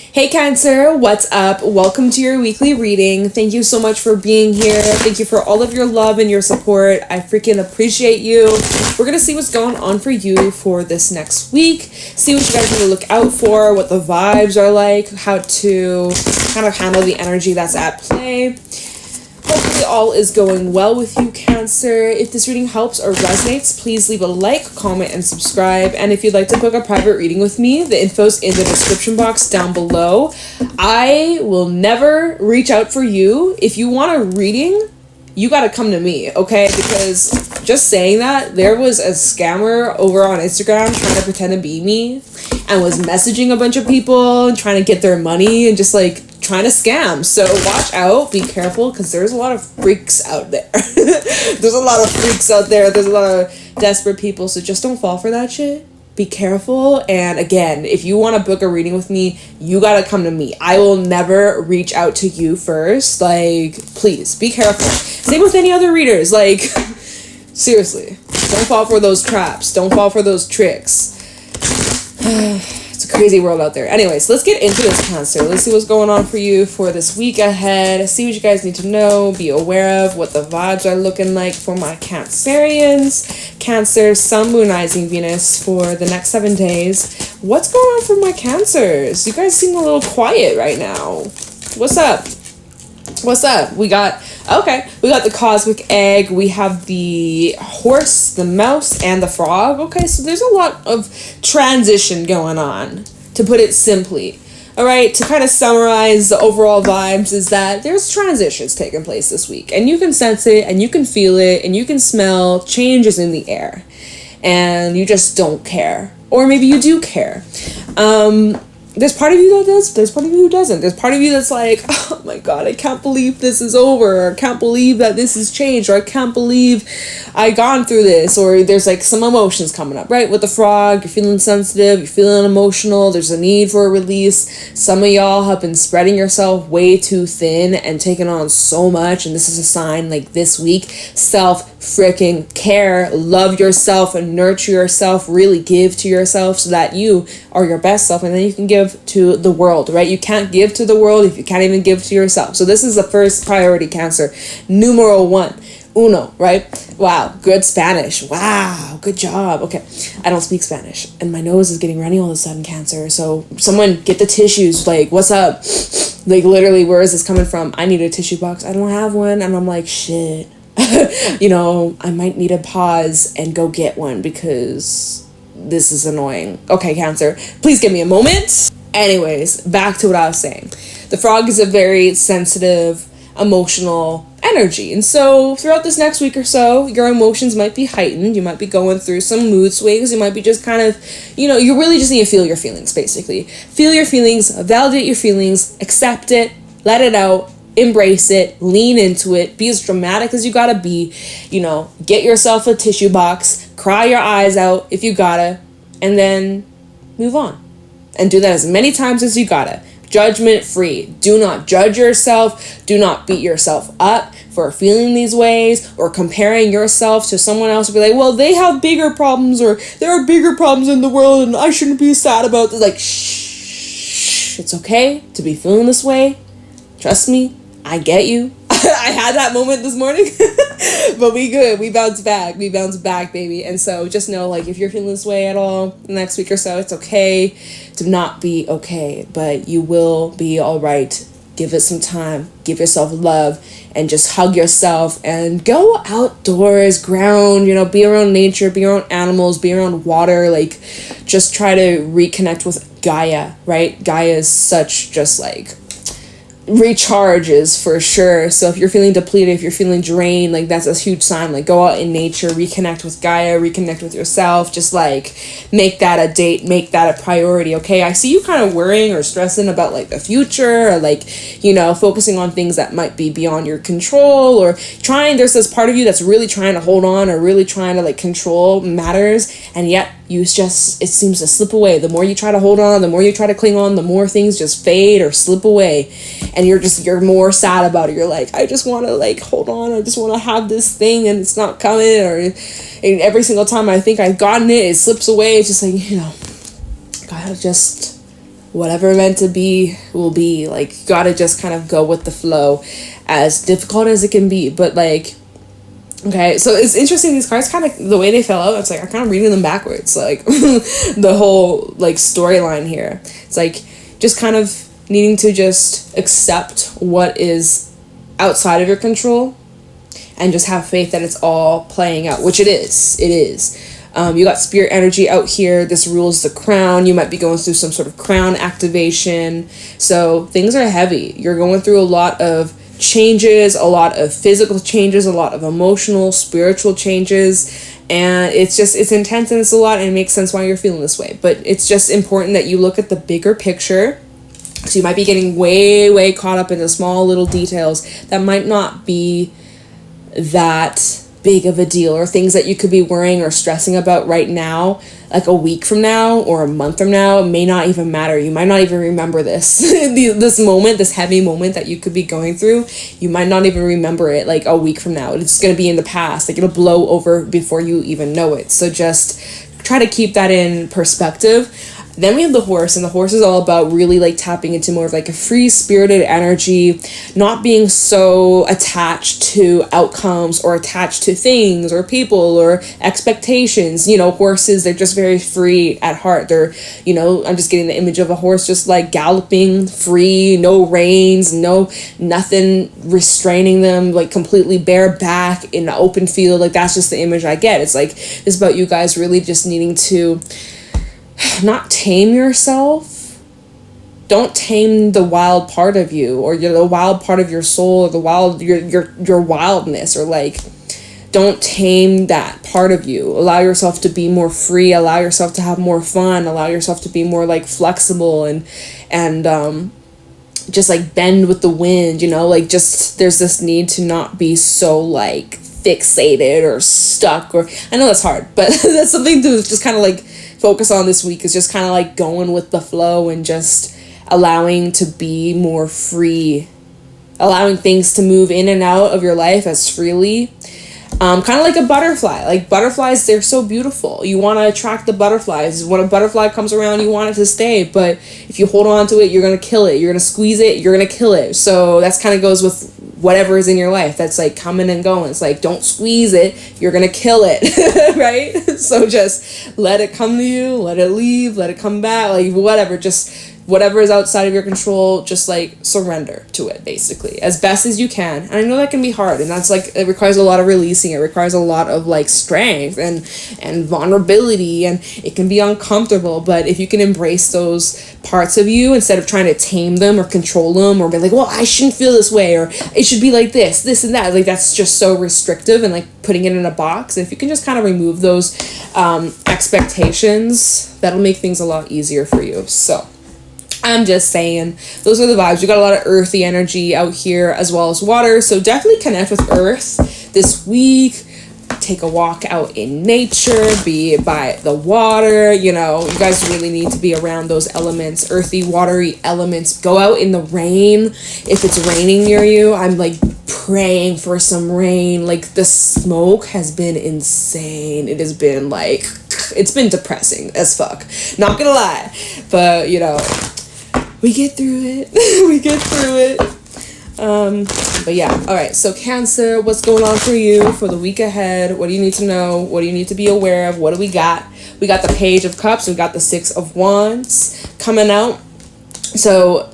Hey Cancer, what's up? Welcome to your weekly reading. Thank you so much for being here. Thank you for all of your love and your support. I freaking appreciate you. We're going to see what's going on for you for this next week. See what you guys need to look out for, what the vibes are like, how to kind of handle the energy that's at play. Hopefully all is going well with you, Cancer. If this reading helps or resonates, please leave a like, comment, and subscribe. And if you'd like to book a private reading with me, the info's in the description box down below. I will never reach out for you. If you want a reading, you gotta come to me, okay? Because just saying that, there was a scammer over on Instagram trying to pretend to be me and was messaging a bunch of people and trying to get their money and just like trying to scam. So watch out, be careful, because there's a lot of freaks out there. There's a lot of freaks out there. There's a lot of desperate people. So just don't fall for that shit. Be careful. And again, if you want to book a reading with me, you gotta come to me. I will never reach out to you first. Like, please be careful. Same with any other readers. Like, seriously, don't fall for those traps. Don't fall for those tricks. It's a crazy world out there. Anyways, let's get into this, Cancer. Let's see what's going on for you for this week ahead. See what you guys need to know, be aware of, what the vibes are looking like for my Cancerians. Cancer, Sun, Moon, Rising, Venus for the next 7 days. What's going on for my Cancers? You guys seem a little quiet right now. What's up? What's up? We got the cosmic egg, we have the horse, the mouse, and the frog. Okay, so there's a lot of transition going on, to put it simply. All right, to kind of summarize the overall vibes is that there's transitions taking place this week, and you can sense it, and you can feel it, and you can smell changes in the air, and you just don't care. Or maybe you do care. There's part of you that does, there's part of you who doesn't. There's part of you that's like, oh my god, I can't believe this is over, or I can't believe that this has changed, or I can't believe I gone through this, or there's like some emotions coming up, right? With the frog, you're feeling sensitive, you're feeling emotional, there's a need for a release. Some of y'all have been spreading yourself way too thin and taking on so much, and this is a sign like this week, self-freaking care, love yourself and nurture yourself, really give to yourself so that you are your best self, and then you can give to the world, right? You can't give to the world if you can't even give to yourself. So this is the first priority, Cancer. Numero uno, right? Wow, good Spanish. Wow, good job. Okay, I don't speak Spanish, and my nose is getting runny all of a sudden, Cancer. So someone get the tissues. Like, what's up? Like, literally, where is this coming from? I need a tissue box. I don't have one, and I'm like, shit. You know, I might need to pause and go get one because this is annoying. Okay, Cancer, please give me a moment. Anyways, back to what I was saying. The frog is a very sensitive, emotional energy. And so throughout this next week or so, your emotions might be heightened. You might be going through some mood swings. You might be just kind of, you really just need to feel your feelings, basically. Feel your feelings, validate your feelings, accept it, let it out, embrace it, lean into it, be as dramatic as you gotta be, get yourself a tissue box, cry your eyes out if you gotta, and then move on. And do that as many times as you gotta. Judgment free. Do not judge yourself. Do not beat yourself up for feeling these ways or comparing yourself to someone else and be like, well, they have bigger problems, or there are bigger problems in the world and I shouldn't be sad about this. Like, shh. It's okay to be feeling this way. Trust me, I get you. I had that moment this morning, but we good. We bounce back. We bounce back, baby. And so just know, like, if you're feeling this way at all the next week or so, it's okay to not be okay, but you will be all right. Give it some time. Give yourself love and just hug yourself and go outdoors, ground, be around nature, be around animals, be around water. Like, just try to reconnect with Gaia, right? Gaia is such just like recharges for sure. So if you're feeling depleted, if you're feeling drained, like, that's a huge sign. Like, go out in nature, reconnect with Gaia, reconnect with yourself. Just like make that a date, make that a priority. Okay, I see you kind of worrying or stressing about like the future, or like, focusing on things that might be beyond your control, or there's this part of you that's really trying to hold on or really trying to like control matters, and yet it seems to slip away. The more you try to hold on, the more you try to cling on, the more things just fade or slip away. And you're more sad about it. You're like, I just want to like hold on. I just want to have this thing and it's not coming. And every single time I think I've gotten it, it slips away. It's just like, gotta just whatever meant to be will be. Like, you gotta just kind of go with the flow, as difficult as it can be. But like, okay, so it's interesting, these cards kind of, the way they fell out, it's like I'm kind of reading them backwards, like the whole like storyline here. It's like just kind of needing to just accept what is outside of your control and just have faith that it's all playing out, which it is. You got spirit energy out here. This rules the crown. You might be going through some sort of crown activation. So things are heavy. You're going through a lot of changes, a lot of physical changes, a lot of emotional, spiritual changes. And it's intense and it's a lot, and it makes sense why you're feeling this way. But it's just important that you look at the bigger picture. So you might be getting way, way caught up in the small little details that might not be that big of a deal, or things that you could be worrying or stressing about right now, like a week from now or a month from now, may not even matter. You might not even remember this this moment, this heavy moment that you could be going through. You might not even remember it like a week from now. It's going to be in the past. Like, it'll blow over before you even know it. So just try to keep that in perspective. Then we have the horse, and the horse is all about really like tapping into more of like a free-spirited energy, not being so attached to outcomes or attached to things or people or expectations. You know, horses, they're just very free at heart. They're, you know, I'm just getting the image of a horse just like galloping free, no reins, nothing restraining them, like completely bare back in the open field. Like, that's just the image I get. It's like, it's about you guys really just needing to not tame yourself. Don't tame the wild part of you, or the wild part of your soul, or the wild your wildness, or like, don't tame that part of you. Allow yourself to be more free, allow yourself to have more fun, allow yourself to be more like flexible and just like bend with the wind, you know, like, just there's this need to not be so like fixated or stuck, or I know that's hard, but that's something to just kind of like focus on this week, is just kind of like going with the flow and just allowing to be more free, allowing things to move in and out of your life as freely. Kind of like a butterfly. Like, butterflies, they're so beautiful. You want to attract the butterflies. When a butterfly comes around, you want it to stay. But if you hold on to it, you're going to kill it. You're going to squeeze it. You're going to kill it. So that's kind of goes with whatever is in your life that's like coming and going. It's like, don't squeeze it. You're going to kill it. Right? So just let it come to you. Let it leave. Let it come back. Like, whatever. Just whatever is outside of your control, just like surrender to it, basically, as best as you can. And I know that can be hard, and that's like, it requires a lot of releasing. It requires a lot of like strength and vulnerability, and it can be uncomfortable. But if you can embrace those parts of you instead of trying to tame them or control them, or be like, well, I shouldn't feel this way, or it should be like this and that, like, that's just so restrictive and like putting it in a box. And if you can just kind of remove those expectations, that'll make things a lot easier for you. So I'm just saying, those are the vibes. We got a lot of earthy energy out here, as well as water. So definitely connect with earth this week. Take a walk out in nature, be it by the water. You know, you guys really need to be around those elements, earthy, watery elements. Go out in the rain. If it's raining near you, I'm like praying for some rain. Like, the smoke has been insane. It has been like, it's been depressing as fuck. Not gonna lie. But, you know, we get through it. We get through it. But yeah, all right. So Cancer, what's going on for you for the week ahead? What do you need to know? What do you need to be aware of? What do we got? We got the Page of Cups. We got the Six of Wands coming out. So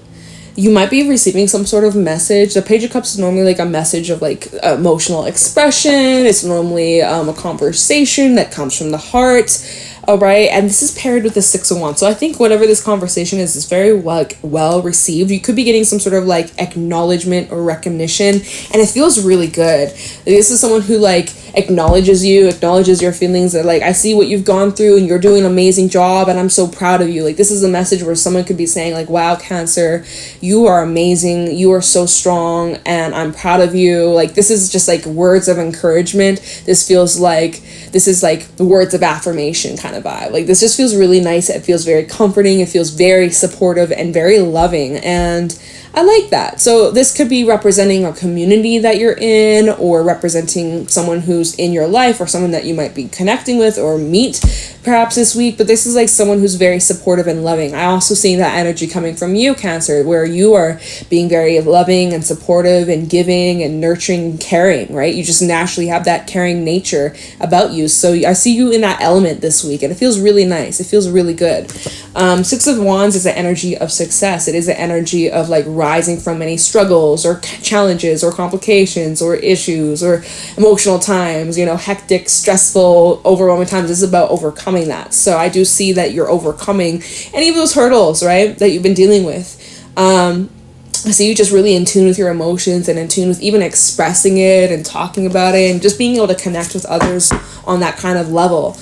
you might be receiving some sort of message. The Page of Cups is normally like a message of like emotional expression. It's normally a conversation that comes from the heart. All right, and this is paired with the Six of Wands. So I think whatever this conversation is very well received. You could be getting some sort of like acknowledgement or recognition, and it feels really good. This is someone who like acknowledges you, acknowledges your feelings, that like, I see what you've gone through and you're doing an amazing job and I'm so proud of you. Like, this is a message where someone could be saying like, wow, Cancer, you are amazing, you are so strong, and I'm proud of you. Like, this is just like words of encouragement. This feels like, this is like the words of affirmation kind of vibe. Like, this just feels really nice. It feels very comforting. It feels very supportive and very loving. And I like that. So this could be representing a community that you're in, or representing someone who's in your life, or someone that you might be connecting with or meet perhaps this week. But this is like someone who's very supportive and loving. I also see that energy coming from you, Cancer, where you are being very loving and supportive and giving and nurturing and caring, right? You just naturally have that caring nature about you. So I see you in that element this week, and it feels really nice. It feels really good. Six of Wands is the energy of success. It is the energy of like rising from any struggles or challenges or complications or issues or emotional times, you know, hectic, stressful, overwhelming times. This is about overcoming that. So I do see that you're overcoming any of those hurdles, right, that you've been dealing with. I see you just really in tune with your emotions and in tune with even expressing it and talking about it and just being able to connect with others on that kind of level.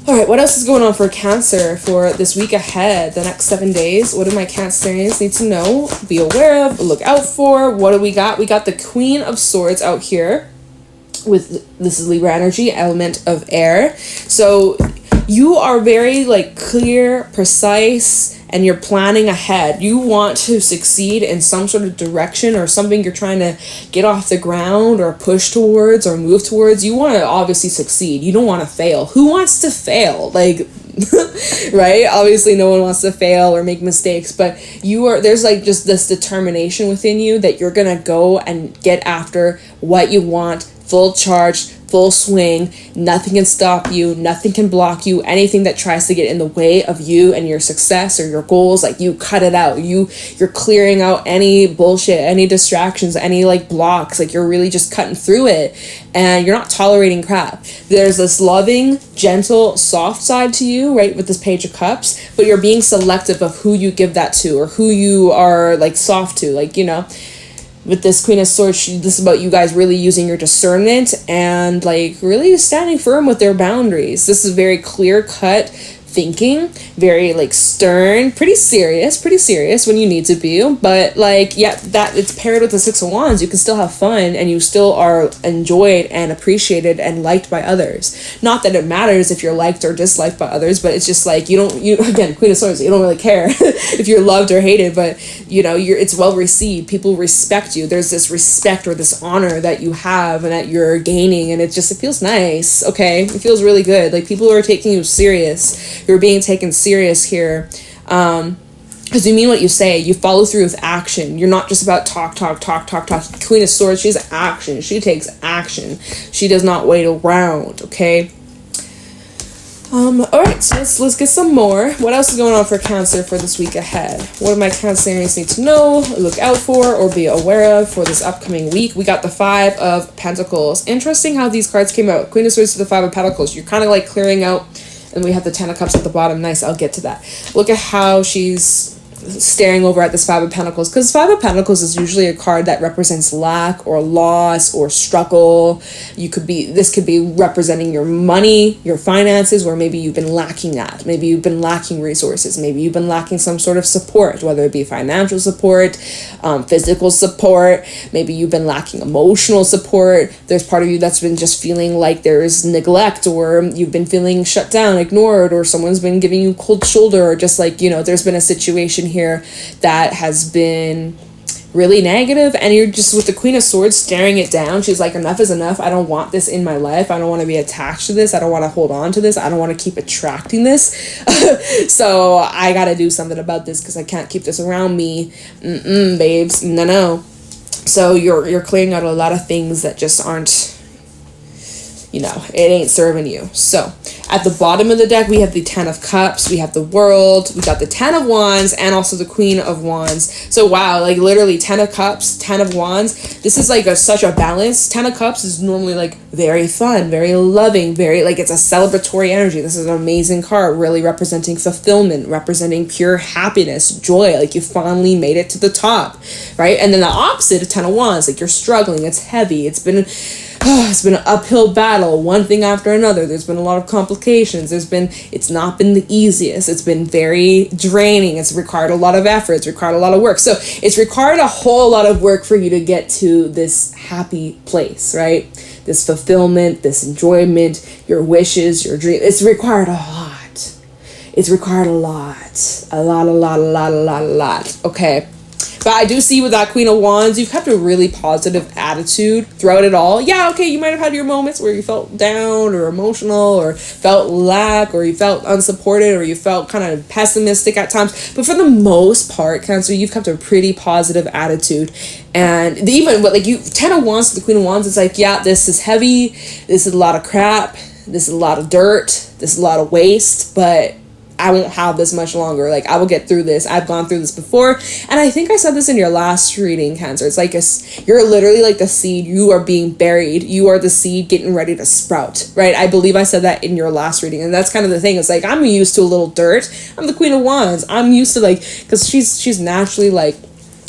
All right, what else is going on for Cancer for this week ahead, the next 7 days? What do my Cancerians need to know, be aware of, look out for? What do we got? We got the Queen of Swords out here with, this is Libra energy, element of air. So you are very like clear, precise, and you're planning ahead. You want to succeed in some sort of direction or something you're trying to get off the ground or push towards or move towards. You want to obviously succeed. You don't want to fail. Who wants to fail? Like, right? Obviously no one wants to fail or make mistakes, but there's like just this determination within you that you're going to go and get after what you want, full charge, full swing. Nothing can stop you. Nothing can block you. Anything that tries to get in the way of you and your success or your goals, like you cut it out. You're clearing out any bullshit, any distractions, any like blocks. Like you're really just cutting through it, and you're not tolerating crap. There's this loving, gentle, soft side to you, right, with this Page of Cups, but you're being selective of who you give that to or who you are like soft to, like, you know. With this Queen of Swords, this is about you guys really using your discernment and like really standing firm with their boundaries. This is very clear cut thinking, very like stern, pretty serious when you need to be, but like, yeah, that it's paired with the Six of Wands. You can still have fun and you still are enjoyed and appreciated and liked by others. Not that it matters if you're liked or disliked by others, but it's just like you again, Queen of Swords, you don't really care if you're loved or hated, but you know, it's well received. People respect you. There's this respect or this honor that you have and that you're gaining, and it feels nice. Okay, it feels really good. Like people are taking you serious. You're being taken serious here. Because you mean what you say. You follow through with action. You're not just about talk. Queen of Swords, she's action. She takes action. She does not wait around, okay? Alright, so let's get some more. What else is going on for Cancer for this week ahead? What do my Cancerians need to know, look out for, or be aware of for this upcoming week? We got the Five of Pentacles. Interesting how these cards came out. Queen of Swords to the Five of Pentacles. You're kind of like clearing out, and we have the Ten of Cups at the bottom. Nice, I'll get to that. Look at how she's staring over at this Five of Pentacles, because Five of Pentacles is usually a card that represents lack or loss or struggle. This could be representing your money, your finances, where maybe you've been lacking that. Maybe you've been lacking resources. Maybe you've been lacking some sort of support, whether it be financial support, physical support. Maybe you've been lacking emotional support. There's part of you that's been just feeling like there's neglect, or you've been feeling shut down, ignored, or someone's been giving you cold shoulder, or just like, you know, there's been a situation here that has been really negative, and you're just with the Queen of Swords staring it down. She's like, enough is enough. I don't want this in my life. I don't want to be attached to this. I don't want to hold on to this. I don't want to keep attracting this. So I got to do something about this because I can't keep this around me. Babes, no. So you're clearing out a lot of things that just aren't, you know, it ain't serving you. So at the bottom of the deck, we have the Ten of Cups, we have the World, we got the Ten of Wands, and also the Queen of Wands. So wow, like literally 10 of Cups, 10 of Wands. This is like such a balance. 10 of Cups is normally like very fun, very loving, very like it's a celebratory energy. This is an amazing card, really representing fulfillment, representing pure happiness, joy, like you finally made it to the top, right? And then the opposite of 10 of Wands, like you're struggling, it's heavy, it's been an uphill battle, one thing after another. There's been a lot of complications. It's not been the easiest. It's been very draining. It's required a lot of effort. It's required a lot of work. So it's required a whole lot of work for you to get to this happy place, right? This fulfillment, this enjoyment, your wishes, your dreams. It's required a lot. It's required a lot. A lot. Okay. But I do see with that Queen of Wands, you've kept a really positive attitude throughout it all. Yeah, okay, you might have had your moments where you felt down or emotional or felt lack or you felt unsupported or you felt kind of pessimistic at times. But for the most part, Cancer, you've kept a pretty positive attitude. And even with like you 10 of Wands to the Queen of Wands, it's like, yeah, this is heavy, this is a lot of crap, this is a lot of dirt, this is a lot of waste, but I won't have this much longer. Like, I will get through this. I've gone through this before. And I think I said this in your last reading, Cancer. It's like you're literally like the seed. You are being buried. You are the seed getting ready to sprout, right? I believe I said that in your last reading. And that's kind of the thing. It's like, I'm used to a little dirt. I'm the Queen of Wands. I'm used to like, because she's naturally like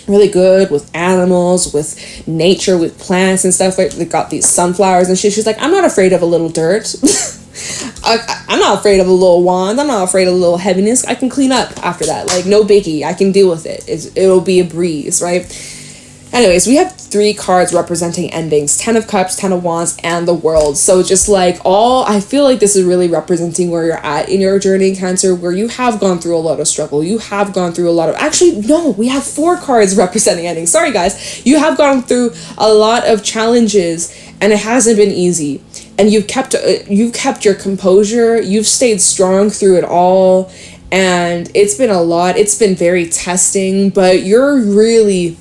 really good with animals, with nature, with plants and stuff. Like, they got these sunflowers and shit. She's like, I'm not afraid of a little dirt. I'm not afraid of a little wand. I'm not afraid of a little heaviness. I can clean up after that. Like, no biggie. I can deal with it. It'll be a breeze, right? Anyways, we have 3 cards representing endings. 10 of Cups, 10 of Wands, and the World. So just like I feel like this is really representing where you're at in your journey, Cancer, where you have gone through a lot of struggle. You have gone through a lot of... Actually, no, we have 4 cards representing endings. Sorry, guys. You have gone through a lot of challenges, and it hasn't been easy. And you've kept your composure. You've stayed strong through it all. And it's been a lot. It's been very testing, but you're really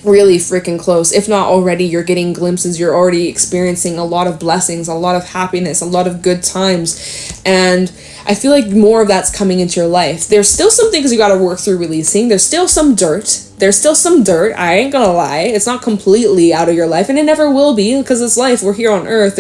freaking close. If not already, you're getting glimpses. You're already experiencing a lot of blessings, a lot of happiness, a lot of good times. And I feel like more of that's coming into your life. There's still some things you got to work through releasing. There's still some dirt. I ain't gonna lie. It's not completely out of your life, and it never will be, because it's life. We're here on Earth.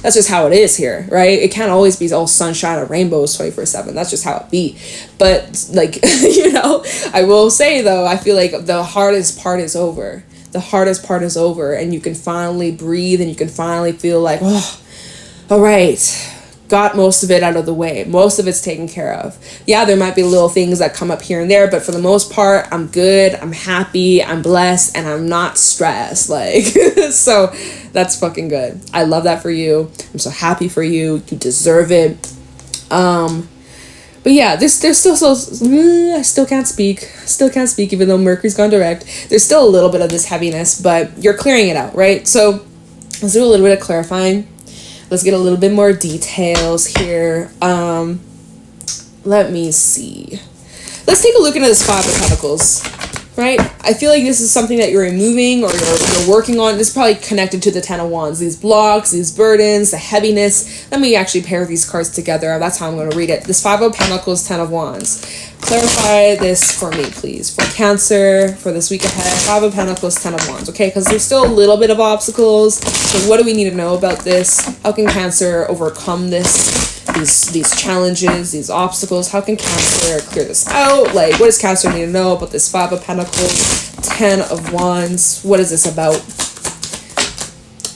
That's just how it is here, right? It can't always be all sunshine and rainbows 24/7. That's just how it be. But like, I will say though, I feel like the hardest part is over. The hardest part is over, and you can finally breathe, and you can finally feel like, oh, all right. Got most of it out of the way. Most of it's taken care of. Yeah, there might be little things that come up here and there, but for the most part, I'm good, I'm happy, I'm blessed, and I'm not stressed. Like, so that's fucking good. I love that for you. I'm so happy for you. You deserve it. But yeah, there's still I still can't speak even though Mercury's gone direct. There's still a little bit of this heaviness, but you're clearing it out, right? So let's do a little bit of clarifying. Let's get a little bit more details here. Let me see. Let's take a look into this 5 of Pentacles, right? I feel like this is something that you're removing or you're working on. This is probably connected to the 10 of Wands. These blocks, these burdens, the heaviness. Let me actually pair these cards together. That's how I'm going to read it. This 5 of Pentacles, 10 of Wands. Clarify this for me, please. For Cancer, for this week ahead. 5 of Pentacles, 10 of Wands. Okay, because there's still a little bit of obstacles. So what do we need to know about this? How can Cancer overcome this? These challenges, these obstacles. How can Cancer clear this out? Like, what does Cancer need to know about this 5 of Pentacles, 10 of Wands? What is this about?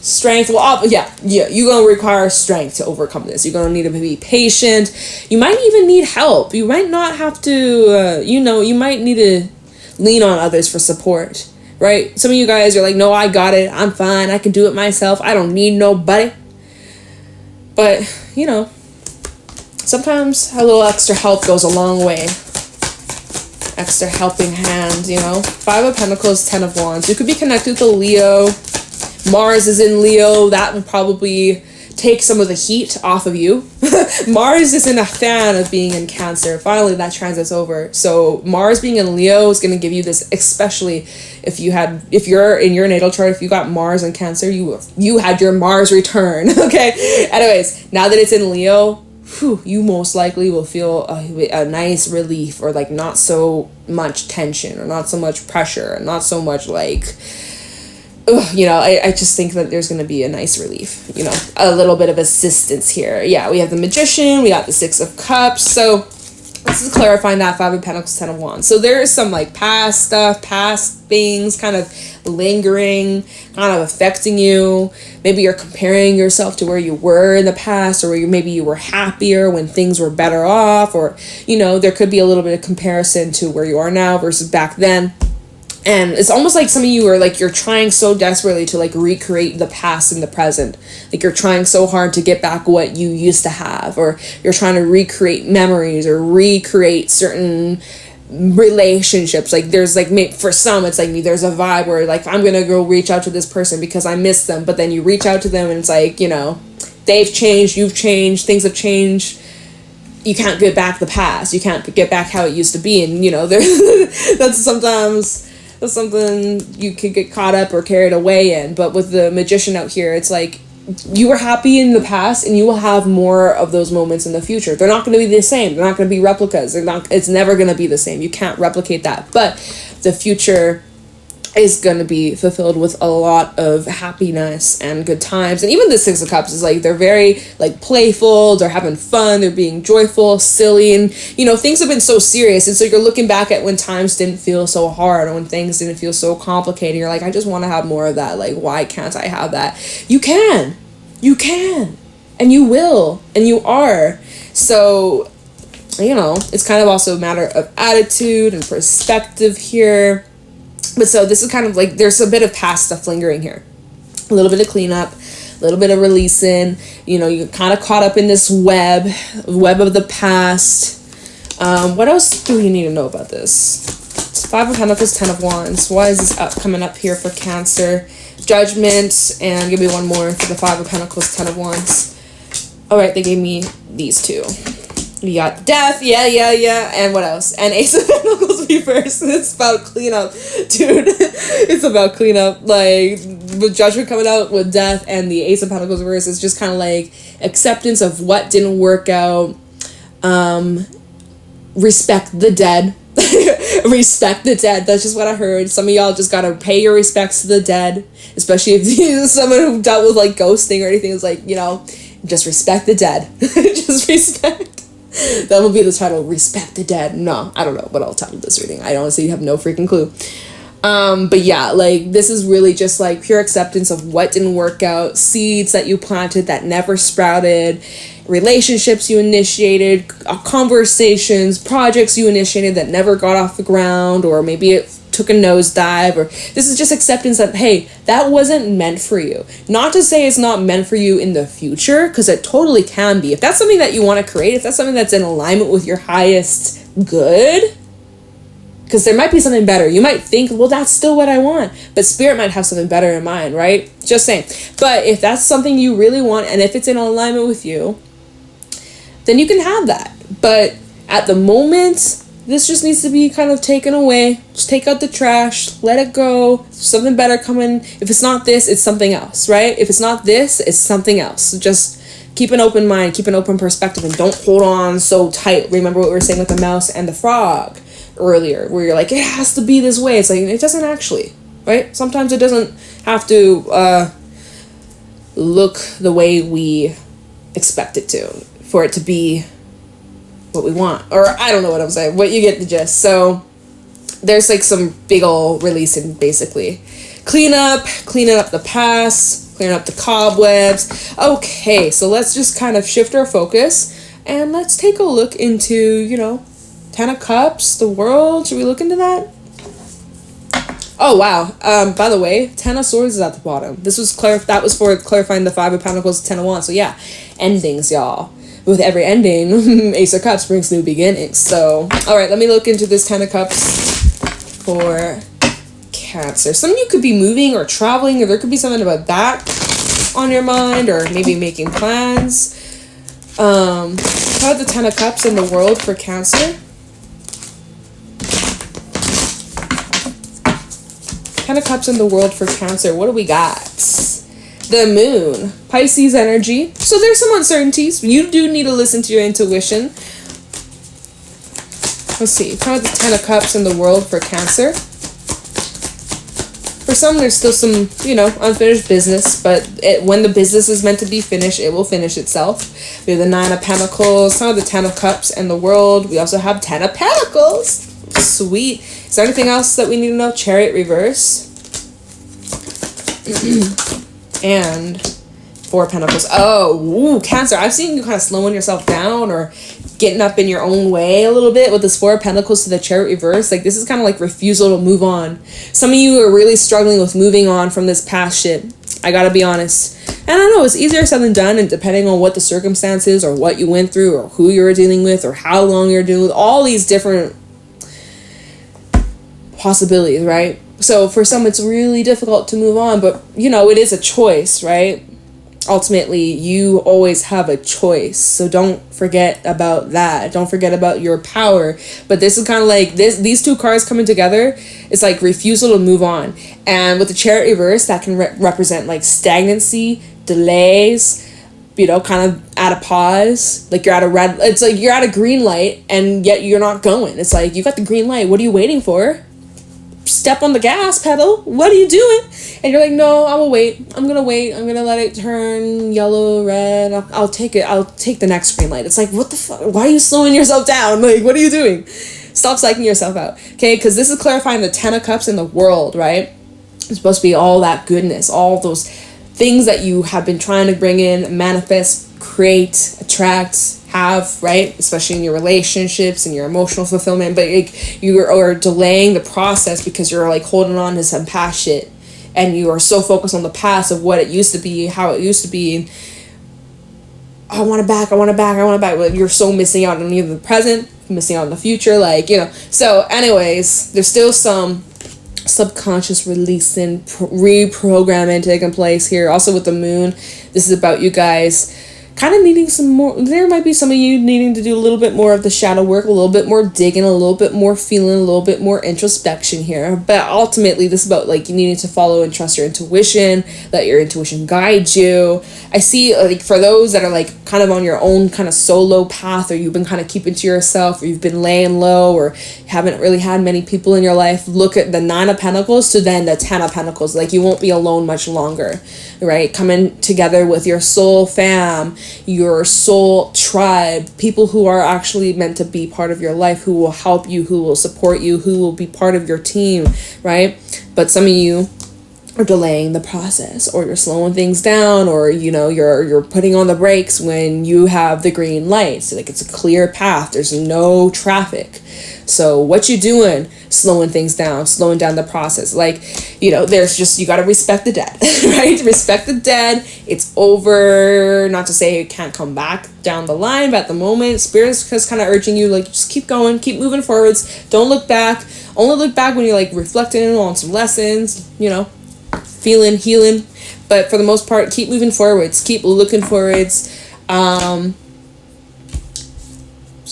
Strength. Well, yeah, you're going to require strength to overcome this. You're going to need to be patient. You might even need help. You might not have to, you might need to lean on others for support, right? Some of you guys are like, no, I got it. I'm fine. I can do it myself. I don't need nobody. But, sometimes a little extra help goes a long way. Extra helping hand, 5 of Pentacles, 10 of Wands. You could be connected to Leo. Mars is in Leo. That would probably take some of the heat off of you. Mars isn't a fan of being in Cancer. Finally, that transit's over. So Mars being in Leo is going to give you this, especially if you're in your natal chart, if you got Mars in Cancer, you had your Mars return. Okay. Anyways, now that it's in Leo, you most likely will feel a nice relief, or like not so much tension, or not so much pressure, and not so much like, I just think that there's going to be a nice relief, a little bit of assistance here. Yeah, we have the Magician, we got the 6 of Cups. So this is clarifying that 5 of Pentacles, 10 of Wands. So there is some like past stuff, past things kind of lingering, kind of affecting you. Maybe you're comparing yourself to where you were in the past, or maybe you were happier when things were better off, or, there could be a little bit of comparison to where you are now versus back then. And it's almost like some of you are like, you're trying so desperately to like recreate the past in the present. Like you're trying so hard to get back what you used to have, or you're trying to recreate memories or recreate certain relationships. Like there's like, for some it's like there's a vibe where like I'm gonna go reach out to this person because I miss them, but then you reach out to them and it's like, you know, they've changed, you've changed, things have changed. You can't get back the past, you can't get back how it used to be, and you know, there that's something you could get caught up or carried away in. But with the magician out here, it's like you were happy in the past and you will have more of those moments in the future. They're not going to be the same. They're not going to be replicas. It's never going to be the same. You can't replicate that. But the future is going to be fulfilled with a lot of happiness and good times. And even the Six of Cups is like, they're very like playful, they're having fun, they're being joyful, silly, and you know, things have been so serious, and so you're looking back at when times didn't feel so hard, or when things didn't feel so complicated. You're like, I just want to have more of that. Like, why can't I have that? You can, and you will, and you are. So, you know, it's kind of also a matter of attitude and perspective here. But so this is kind of like, there's a bit of past stuff lingering here. A little bit of cleanup, a little bit of releasing. You know, you're kind of caught up in this web of the past. What else do you need to know about this? It's 5 of Pentacles, 10 of Wands. Why is this coming up here for Cancer? Judgment, and give me one more for the 5 of Pentacles, 10 of Wands. All right, they gave me these two. You got Death, yeah, and what else? And Ace of Pentacles reverse. It's about cleanup, dude. It's about cleanup. Like, with Judgment coming out with Death and the Ace of Pentacles reverse, it's just kind of like acceptance of what didn't work out. Respect the dead. Respect the dead. That's just what I heard. Some of y'all just gotta pay your respects to the dead, especially if you're someone who dealt with like ghosting or anything. It's like, you know, just respect the dead. Just respect. That will be the title, Respect the Dead. No, I don't know what I'll title this reading. I honestly have no freaking clue. But yeah, like, this is really just like pure acceptance of what didn't work out, seeds that you planted that never sprouted, relationships you initiated, conversations, projects you initiated that never got off the ground, or maybe it took a nosedive, or this is just acceptance that, hey, that wasn't meant for you. Not to say it's not meant for you in the future, because it totally can be. If that's something that you want to create, if that's something that's in alignment with your highest good, because there might be something better. You might think, well, that's still what I want, but Spirit might have something better in mind, right? Just saying. But if that's something you really want, and if it's in alignment with you, then you can have that. But at the moment, this just needs to be kind of taken away. Just take out the trash, let it go. Something better coming. If it's not this, it's something else, right? If it's not this, it's something else. Just keep an open mind, keep an open perspective, and don't hold on so tight. Remember what we were saying with the mouse and the frog earlier, where you're like, it has to be this way. It's like, it doesn't actually, right? Sometimes it doesn't have to look the way we expect it to, for it to be what we want. Or I don't know what I'm saying, but you get the gist. So there's like some big ol' releasing, basically. Cleaning up the past, clearing up the cobwebs. Okay, so let's just kind of shift our focus and let's take a look into, you know, 10 of Cups, the world. Should we look into that? Oh, wow. By the way, 10 of Swords is at the bottom. This was that was for clarifying the 5 of Pentacles, 10 of Wands. So yeah, endings, y'all. With every ending, Ace of Cups brings new beginnings. So, all right, let me look into this 10 of Cups for Cancer. Some of you could be moving or traveling, or there could be something about that on your mind, or maybe making plans. How about the 10 of Cups in the world for Cancer? 10 of Cups in the world for Cancer. What do we got? The Moon, Pisces energy. So there's some uncertainties. You do need to listen to your intuition. Let's see. Kind of the 10 of Cups in the world for Cancer. For some, there's still some, you know, unfinished business, but when the business is meant to be finished, it will finish itself. We have the 9 of Pentacles, some of the 10 of Cups in the world. We also have 10 of Pentacles. Sweet. Is there anything else that we need to know? Chariot reverse. And 4 of Pentacles. Oh, ooh, Cancer. I've seen you kind of slowing yourself down or getting up in your own way a little bit with this 4 of Pentacles to the Chariot reverse. Like, this is kind of like refusal to move on. Some of you are really struggling with moving on from this past shit. I gotta be honest. And I know it's easier said than done, and depending on what the circumstances or what you went through or who you're dealing with or how long you're dealing with, all these different possibilities, right? So for some, it's really difficult to move on, but you know, it is a choice, right? Ultimately, you always have a choice, so don't forget about that. Don't forget about your power. But this is kind of like these two cards coming together. It's like refusal to move on, and with the Chariot reverse, that can represent like stagnancy, delays, you know, kind of at a pause. Like you're at a red, it's like you're at a green light and yet you're not going. It's like you got the green light, what are you waiting for? Step on the gas pedal. What are you doing? And you're like, no, I will wait. I'm gonna wait. I'm gonna let it turn yellow, red. I'll take it. I'll take the next green light. It's like, what the fuck? Why are you slowing yourself down? Like, what are you doing? Stop psyching yourself out. Okay, because this is clarifying the Ten of Cups in the world, right? It's supposed to be all that goodness, all those things that you have been trying to bring in, manifest, create, attract, have, right? Especially in your relationships and your emotional fulfillment, but like, you are delaying the process because you're like holding on to some past shit, and you are so focused on the past of what it used to be, how it used to be. I want it back. But you're so missing out on either the present, missing out on the future, like, you know. So anyways, there's still some subconscious releasing, reprogramming taking place here. Also with the moon, this is about you guys kind of needing some more. There might be some of you needing to do a little bit more of the shadow work, a little bit more digging, a little bit more feeling, a little bit more introspection here. But ultimately, this is about like you needing to follow and trust your intuition, let your intuition guide you. I see like for those that are like kind of on your own kind of solo path, or you've been kind of keeping to yourself, or you've been laying low, or haven't really had many people in your life, look at the Nine of Pentacles to then the Ten of Pentacles. Like you won't be alone much longer, right? Coming together with your soul fam, your soul tribe, people who are actually meant to be part of your life, who will help you, who will support you, who will be part of your team, right? But some of you are delaying the process, or you're slowing things down, or you know, you're putting on the brakes when you have the green light. So like it's a clear path, there's no traffic. So what you doing? Slowing things down, slowing down the process. Like, you know, there's just, you got to respect the dead, right? Respect the dead. It's over. Not to say it can't come back down the line, but at the moment, Spirit's just kind of urging you, like, just keep going, keep moving forwards. Don't look back. Only look back when you're like reflecting on some lessons, you know, feeling, healing. But for the most part, keep moving forwards, keep looking forwards, so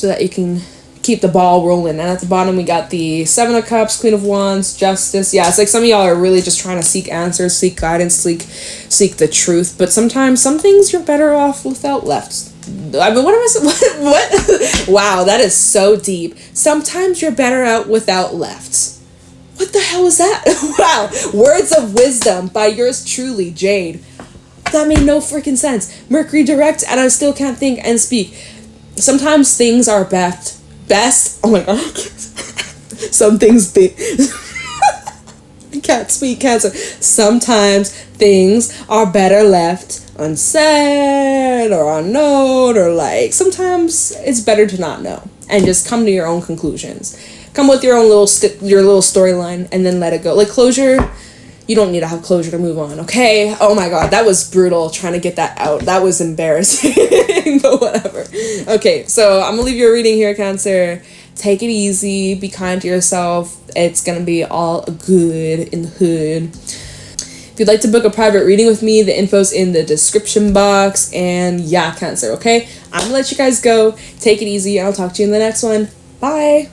that you can keep the ball rolling. And at the bottom we got the Seven of Cups, Queen of Wands, Justice. Yeah, it's like some of y'all are really just trying to seek answers, seek guidance, seek the truth. But sometimes some things you're better off without left. I mean, what? Wow, that is so deep. Sometimes you're better out without left. What the hell is that? Wow. Words of wisdom by yours truly, Jayne. That made no freaking sense. Mercury direct, and I still can't think and speak. Sometimes things are best. Oh my god. Some things be. I can't speak, Cancer. Sometimes things are better left unsaid or unknown, or like sometimes it's better to not know and just come to your own conclusions. Come with your own your little storyline and then let it go. Like closure, you don't need to have closure to move on, okay? Oh my god, that was brutal trying to get that out. That was embarrassing, but whatever. Okay, so I'm gonna leave you a reading here, Cancer. Take it easy, be kind to yourself. It's gonna be all good in the hood. If you'd like to book a private reading with me, the info's in the description box. And yeah, Cancer, okay? I'm gonna let you guys go. Take it easy. I'll talk to you in the next one. Bye.